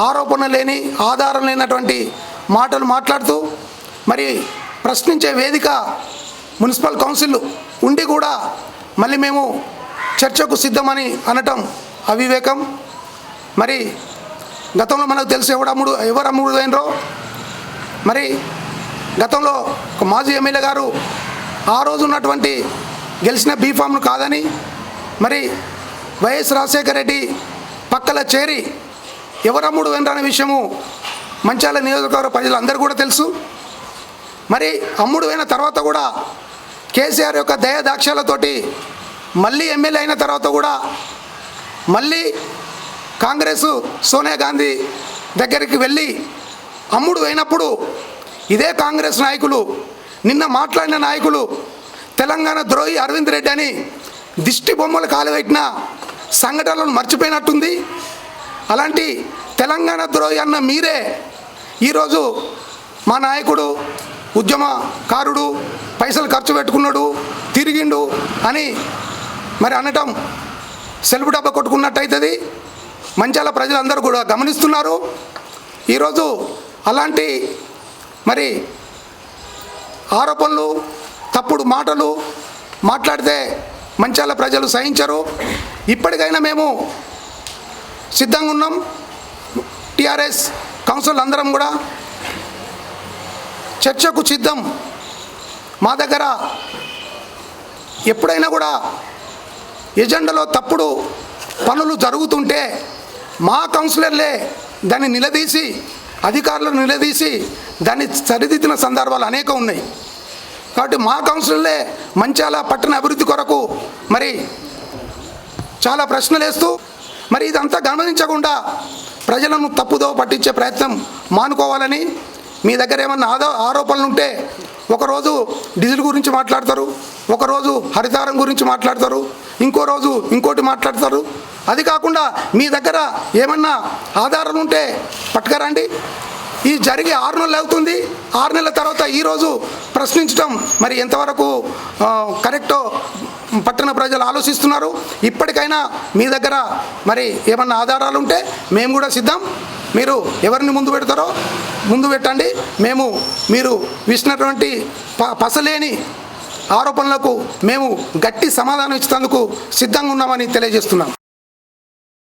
ఆరోపణ లేని ఆధారం లేనటువంటి మాటలు మాట్లాడుతూ మరి ప్రశ్నించే వేదిక మున్సిపల్ కౌన్సిల్ ఉండి కూడా మళ్ళీ మేము చర్చకు సిద్ధమని అనటం అవివేకం. మరి గతంలో మనకు తెలిసి ఎవరు అమ్ముడు అయినరో, మరి గతంలో ఒక మాజీ ఎమ్మెల్యే గారు ఆ రోజు ఉన్నటువంటి గెలిచిన బీఫామ్ను కాదని మరి వైఎస్ రాజశేఖర రెడ్డి పక్కల చేరి ఎవరు అమ్ముడు అయినరు అనే విషయము మంచిర్యాల నియోజకవర్గ ప్రజలందరూ కూడా తెలుసు. మరి అమ్ముడు అయిన తర్వాత కూడా కేసీఆర్ యొక్క దయాదాక్ష్యాలతోటి మళ్ళీ ఎమ్మెల్యే అయిన తర్వాత కూడా మళ్ళీ కాంగ్రెస్ సోనియా గాంధీ దగ్గరికి వెళ్ళి అమ్ముడు అయినప్పుడు ఇదే కాంగ్రెస్ నాయకులు నిన్న మాట్లాడిన నాయకులు తెలంగాణ ద్రోహి అరవింద్ రెడ్డి అని దిష్టి బొమ్మలు కాలువెట్టిన సంఘటనలను మర్చిపోయినట్టుంది. అలాంటి తెలంగాణ ద్రోహి అన్న మీరే ఈరోజు మా నాయకుడు ఉద్యమకారుడు, పైసలు ఖర్చు పెట్టుకున్నాడు, తిరిగిండు అని మరి అనటం సెల్ఫ్ డబ్బా కొట్టుకున్నట్టయితుంది. మంచిర్యాల ప్రజలందరూ కూడా గమనిస్తున్నారు. ఈరోజు అలాంటి మరి ఆరోపణలు, తప్పుడు మాటలు మాట్లాడితే మంచిర్యాల ప్రజలు సహించరు. ఇప్పటికైనా మేము సిద్ధంగా ఉన్నాం. టీఆర్ఎస్ కౌన్సిల్ అందరం కూడా చర్చకు సిద్ధం. మా దగ్గర ఎప్పుడైనా కూడా ఎజెండాలో తప్పుడు పనులు జరుగుతుంటే మా కౌన్సిలర్లే దాన్ని నిలదీసి, అధికారులను నిలదీసి దాన్ని సరిదిద్దిన సందర్భాలు అనేక ఉన్నాయి. కాబట్టి మా కౌన్సిలర్లే మంచిర్యాల పట్టణ అభివృద్ధి కొరకు మరి చాలా ప్రశ్నలు వేస్తూ మరి ఇదంతా గమనించకుండా ప్రజలను తప్పుదో పట్టించే ప్రయత్నం మానుకోవాలని, మీ దగ్గర ఏమన్నా ఆరోపణలు ఉంటే ఒకరోజు డీజిల్ గురించి మాట్లాడతారు, ఒకరోజు హరితారం గురించి మాట్లాడతారు, ఇంకో రోజు ఇంకోటి మాట్లాడతారు. అది కాకుండా మీ దగ్గర ఏమన్నా ఆధారాలు ఉంటే పట్టుకరండి. ఈ జరిగి 6 నెలలు అవుతుంది. 6 నెలల తర్వాత ఈరోజు ప్రశ్నించడం మరి ఎంతవరకు కరెక్టో పట్టణ ప్రజలు ఆలోచిస్తున్నారు. ఇప్పటికైనా మీ దగ్గర మరి ఏమన్నా ఆధారాలు ఉంటే మేము కూడా సిద్ధం. మీరు ఎవరిని ముందు పెడతారో ముందు పెట్టండి. మేము మీరు విసినటువంటి పసలేని ఆరోపణలకు మేము గట్టి సమాధానం ఇచ్చేందుకు సిద్ధంగా ఉన్నామని తెలియజేస్తున్నాం.